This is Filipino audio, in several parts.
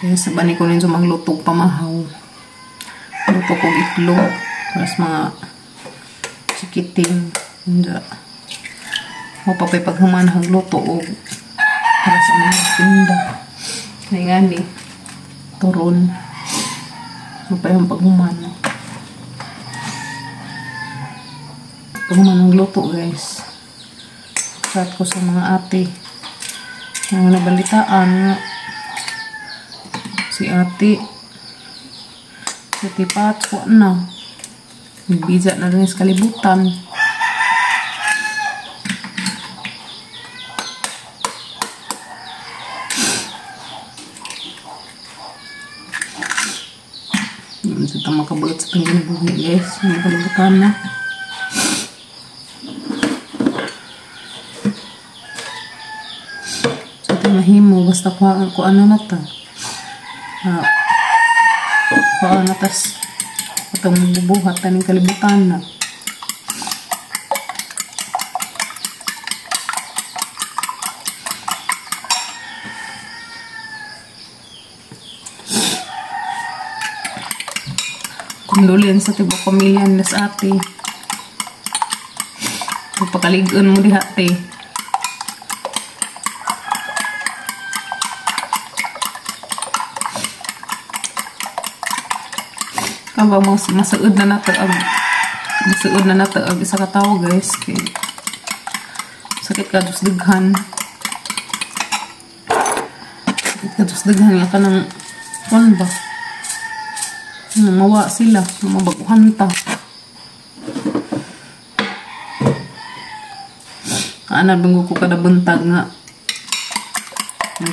Kaya sabani ko rin maglutog pamahaw. Luto ko itlog. Tapos mga chikiting. Mapapay paghumanahang luto o para sa mga tinda. Kaya nga ni turon. Mapapay ang paghumanah. Paghumanahang luto guys. Saat ko sa mga ate. Yung nabalitaan si ate sa tipat ko na biza na rin sa kalibutan. Hindi sa tama kabagat sa panggibuhi guys. Yung kalibutan na. So ito mahimo basta ko ano na ta. Natas atong bubuhat taning kalibutan na. Kundulin sa tibok pamilya nila sa ate. Pagpakaligon mo di ate. Kaba masuod na nato ang isa ka tao guys. Kay sakit ka dos daghan. Sakit ka dos daghan nga ka ng kuwan ba? Mawa sila, mabaguhan ta. Ana bingo ko kada buntag nga.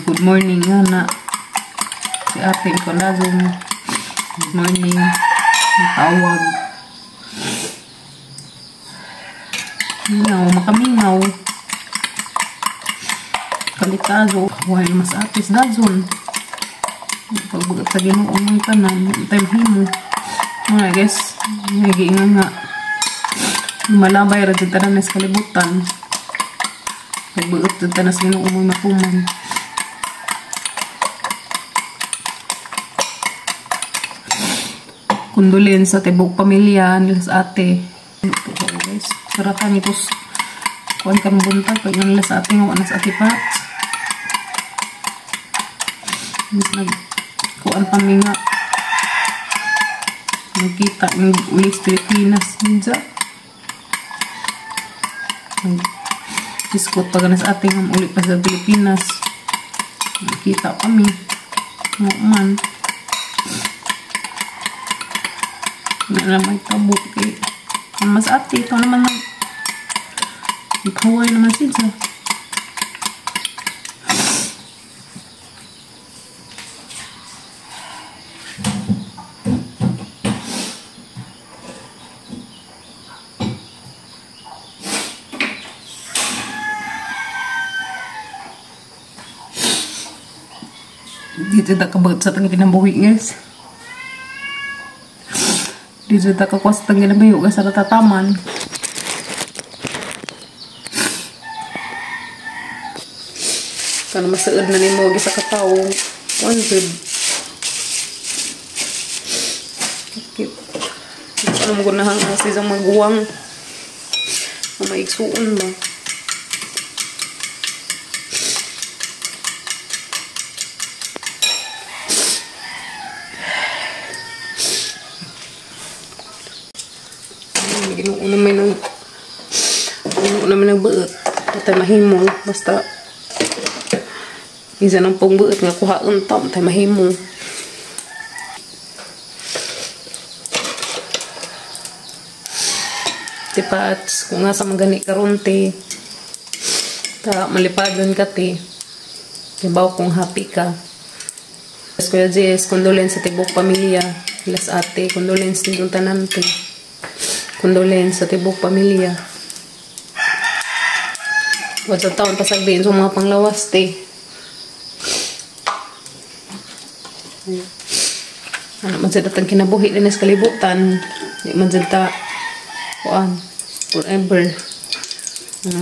Good morning nga na. Si ate ko lazong good morning. Tawag. Mingaw, makamingaw. Kalikazo. Huwag mas atis dazon. Pagbugat sa Ginoong ng tanan. Time himo. Mga guys. Nagiingan nga. Malabay rin sa tanan sa kalibutan. Pagbugat sa tanan sa Ginoong ng makuman. Kundulin sa tibok pamilya nila sa ate. Guys, saratan ito kuan kang buntag pag nila sa ate nga sa ate pa. Mas kuan kami nga nagkita ng ulit Pilipinas ninja. Diskot pag sa ate nga ulit pa sa Pilipinas. Nagkita kami. Man. Wala naman tabok eh. Ang mas ate, ito naman lang. Ikaway naman siya. Dito na kabagat sa tangin ng buwi guys. Dito na kakwas tangin ng buwi sa natataman. Kana masaad na ni mo sa katao. 100. Okay. Ano mo gunahang kasi sa maguwang. Ang maigsuon ba. Ginuuna may nang beut. Patay mahimo. Basta isa ng pong beut nga kuhaan tam. Patay mahimo. Tipats. Kung nga sa magani karonte. Ta malipadan ka ti. Dibaw kung happy ka. Kuya Jess, condolence sa tibok pamilya. Las ate, condolence din yung tanan ti. Condolence sa tibok pamilya. Wala sa taon pasagbihin sa mga panglawas, te. Ano man sa datang kinabuhi din sa kalibutan. Di man sa ta, kuan, forever.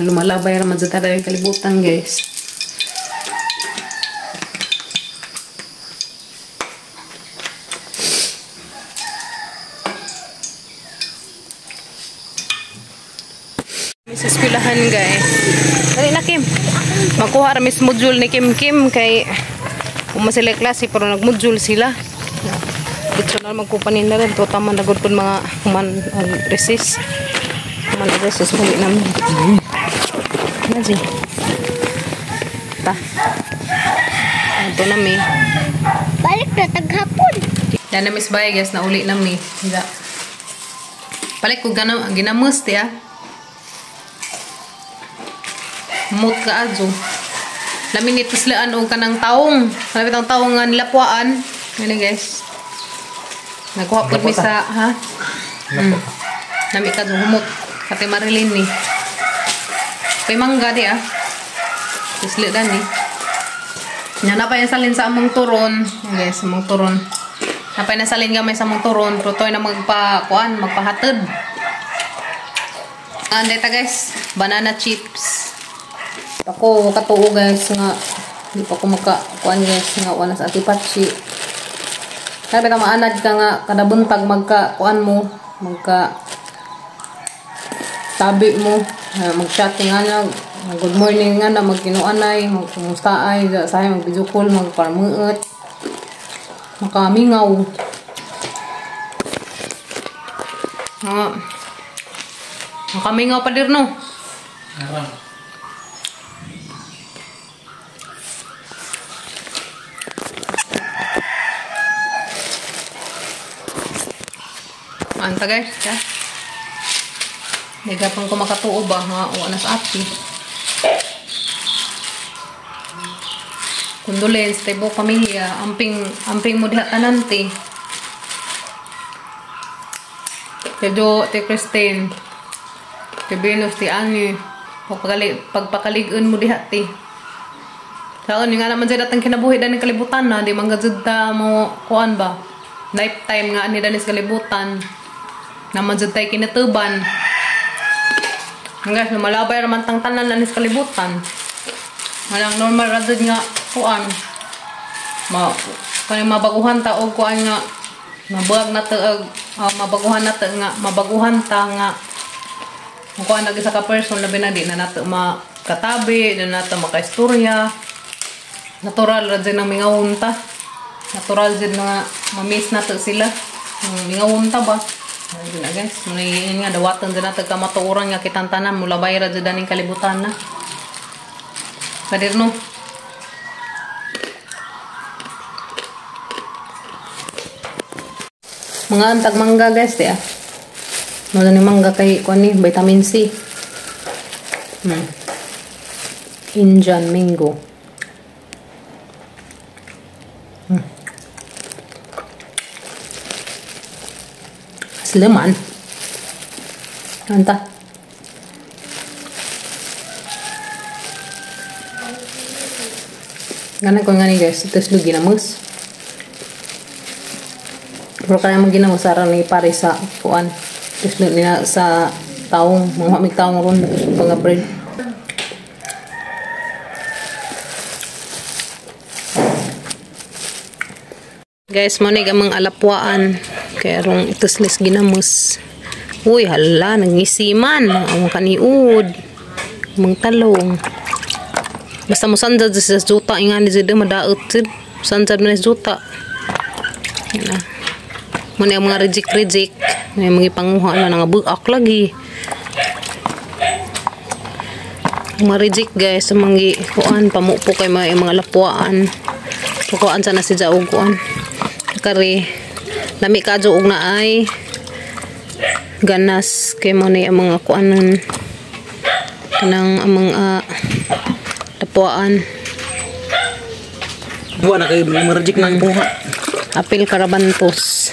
Lumalabay naman sa tada yung kalibutan, guys. eskwelahan guys. Dali na Kim. Makuha ra mis module ni Kim kay uma sila klase pero nag-module sila. Dito na magkupanin na rin to tama na gud pud mga human resist. Human resist muli namin. Nazi. Ta. Ito na mi. Balik na taghapon. Yan na Miss Bay guys na uli na mi. Hila. Balik ko ginamos ti Mut ka adyo. Lamin ituslaan o kanang taong. Malapit ang taong nga nilapuan. Yan guys. Nagkuha po mi sa, ha? Nami ka humot. Kati Marilyn ni. Kay mangga di Islidan ni. Yan na pa yung salin sa among turon. Guys, among turon. Napay nasalin gamay sa among turon. Pero to'y na magpahatid. Anday ta guys. Banana chips. Ako katuo guys nga di pa ko makakuan guys nga wala sa atipachi. Sabi ta maanad ka nga kada buntag magka-kuan mo, tabi mo, mag-chatting nga good morning nga na magkinuanay, magkumustaay, sa mag-video call, magparmuot, makamingaw. Makamingaw pa dir no. Anta guys, ya. Nagapang ko makatuo ba nga o anas api. Condolence tay buok pamilya, amping mo diha tanante. Tedo te Christine. Te Venus ti Ani. Pagpakalig-un mo diha ti. Taon nga naman jud atang kinabuhi dan kalibutan na di manggajud ta mo kuan ba. Lifetime nga ni danis kalibutan. Naman dyan tayo kinatuban. Hanggang malabay raman tang tanan lanis kalibutan. Walang normal radod nga kuan. Kaya mabaguhan ta og kuan nga mabuag na ta mabaguhan na ta nga mabaguhan ta nga kuan lagi sa ka person labi na di na nato makatabi, di na nato makaistorya. Natural radod nang mingawon ta. Natural dyan nga mamiss nato sila. Mingawon ta ba? Ayun na guys, muna nga dawatan din natin kamatuuran nga kitantanan mula bayra dyan daning kalibutan na. Kadir no? Mga antag mangga guys, di Mula ni mangga kay kuan ni vitamin C. Indian mango. Leman. Anta. Ganang ko nga ni guys, ito silo ginamos. Pero kaya mo ginamos araw ni pare sa kuan. Ito silo nila sa taong, mga hamig taong ron, mga bread. Guys, manig ang mga alapwaan. Kaya rong ituslis ginamos. Uy, hala, nangisiman. Ang kaniud. Mang talong. Basta mo sanjad sa juta. Ingan ni zida madaot zid. Sanjad mo na juta. Yan na. Muna yung mga rejik-rejik. May mga ipanguha na nangabuak lagi. Mga rejik guys. Sa mga kuan. Pamupo kay mga lapwaan. Kukuan sana si Jauguan. Kari. Lami ka og na ay ganas kay mo ni ang mga kuanan kanang mga lapuan. Buwan na kayo marajik ng buha. Apil karabantos.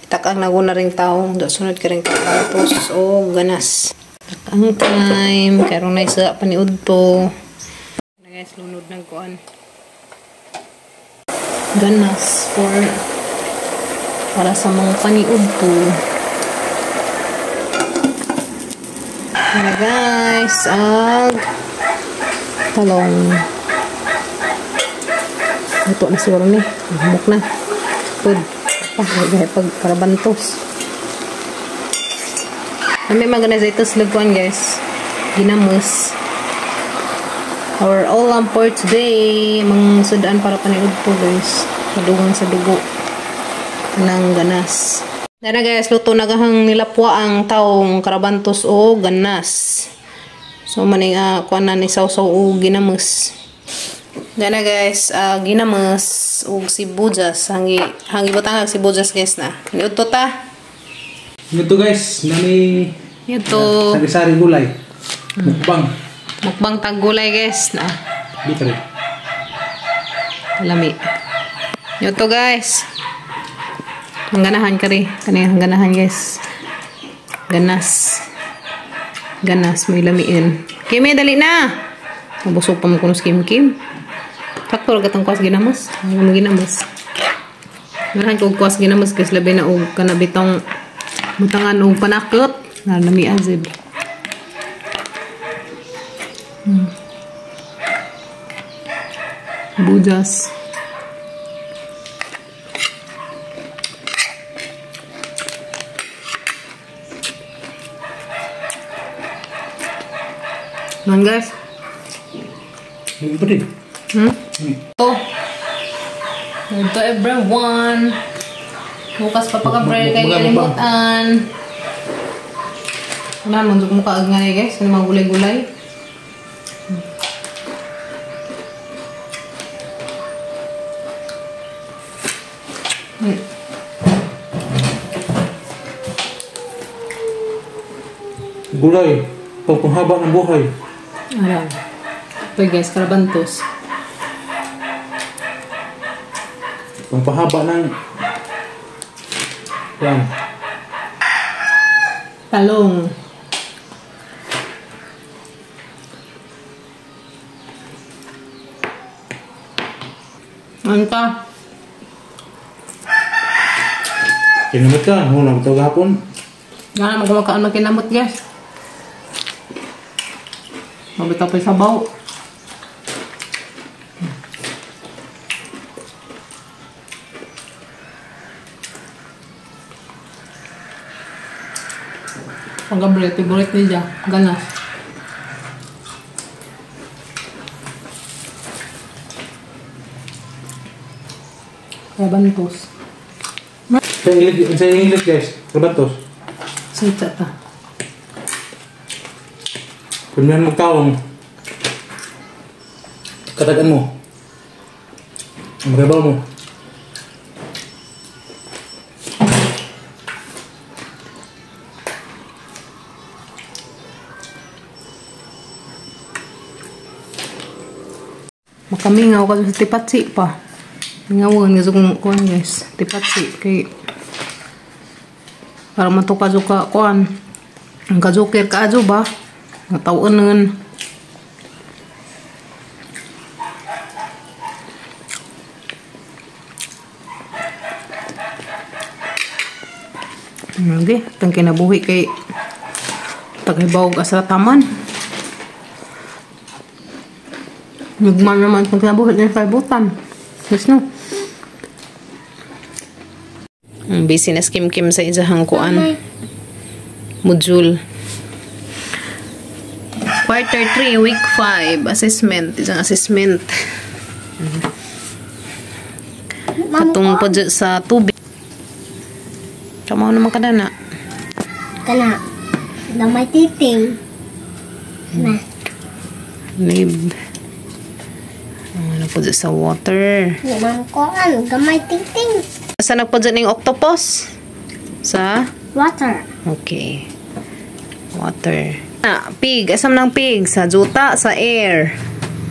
Takang naguna ring taong sunod ka ring karabantos o ganas. Takang time karong na isa paniud to. Guys, lunod ng kuan. Ganas para sa mga paniud po. Ayan guys, talong. Ito na siguro ni. Humok na. Pud. Pag karabantos. Kami mag-organize ito sa luguan, guys. Ginamos. Our all for today. Mga sudaan para paniod po, guys. Padungan sa dugo. Ng ganas. Dara, guys. Luto nagahang nilapwa ang taong karabantos o ganas. So, maning kuan na ni sausaw o ginamos. Dara, guys. Ginamos o sibuyas. Hangi butang sibuyas, guys, na. Niuto ta. Ito guys, nami Ito. sari-sari gulay. Mukbang. Mukbang tag gulay, guys, na. Bitre. Lami. Ito, guys. Hangganahan kari. Kanina hangganahan, guys. Ganas. Ganas. May lamiin. Kimi, dali na! Mabusog pa mo kunos Kim. Sakto gatang kuwas ginamos. Ang ginamos. Ngarahan ko kuwas ginamos guys. Labi na og kanabitong mutangan og panakot. Nalami azib. Bujas. Man, guys. Ito din. Ito everyone. Bukas pa pagka-break kay kalimutan. Wala man mo kaag nga guys, ano mga gulay-gulay. Gulay. Pagpanghaba ng buhay. Ayan. Ito guys, karabantos. Pagpahaba ng yan. Talong. Ano pa? Kinamit ka. Hunang ito gahapon. Nga naman kumakaan magkinamot guys. Mabitaw pa yung sabaw. Ang gabriel, favorite niya. Ganas. Karabantos. Sa English guys. Karabantos. Sita ta. Kung meron magtaong katagan mo. Ang rebaw mo. Makamingaw ka sa tipatsi pa. Mingawan nga sa kuhan guys. Tipatsi. Kay para matuka-zuka kuhan. Ang kazukir ka ajo ba? Natawunan. Okay. Itang kinabuhi kay tagaybawag asa taman. Nagman naman kung kinabuhi ng kaibutan. Yes, no? Busy na skim-kim sa isahang kuan. Module. Quarter 3, week 5. Assessment. Isang assessment. Katong po sa tubig. Kamaw naman ka na. Kana. Damay titing. Na. Lib. Ano po sa water. Naman ko ano. Damay titing. Saan nagpo dyan yung octopus? Sa? Water. Okay. Water. Pig. Asam ng pig? Sa juta, sa air.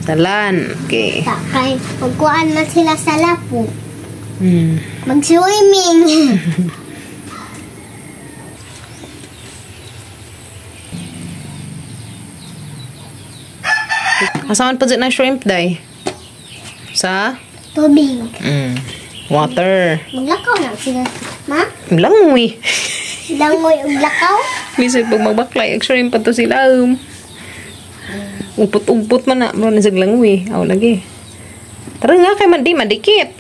Sa land. Okay. Kay pagkuan man sila sa lapo. Mag-swimming. Asaman po dyan ng shrimp day? Sa? Tubig. Water. Maglakaw na sila. Ma? Langoy. Langoy og lakaw? Bisag pag magbaklay, shrimp pa to sila. Upot-upot man na. Muna sa langoy. Aw lagi. Tara nga kay madikit.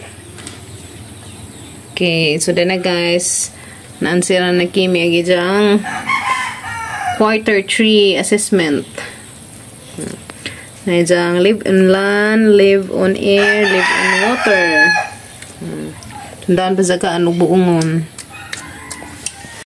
Okay, so na guys. Naansira na Kimi agi dyan. quarter 3 assessment. Naijang live on land, live on air, live on water. Tandaan pa sa ka, ano buungon.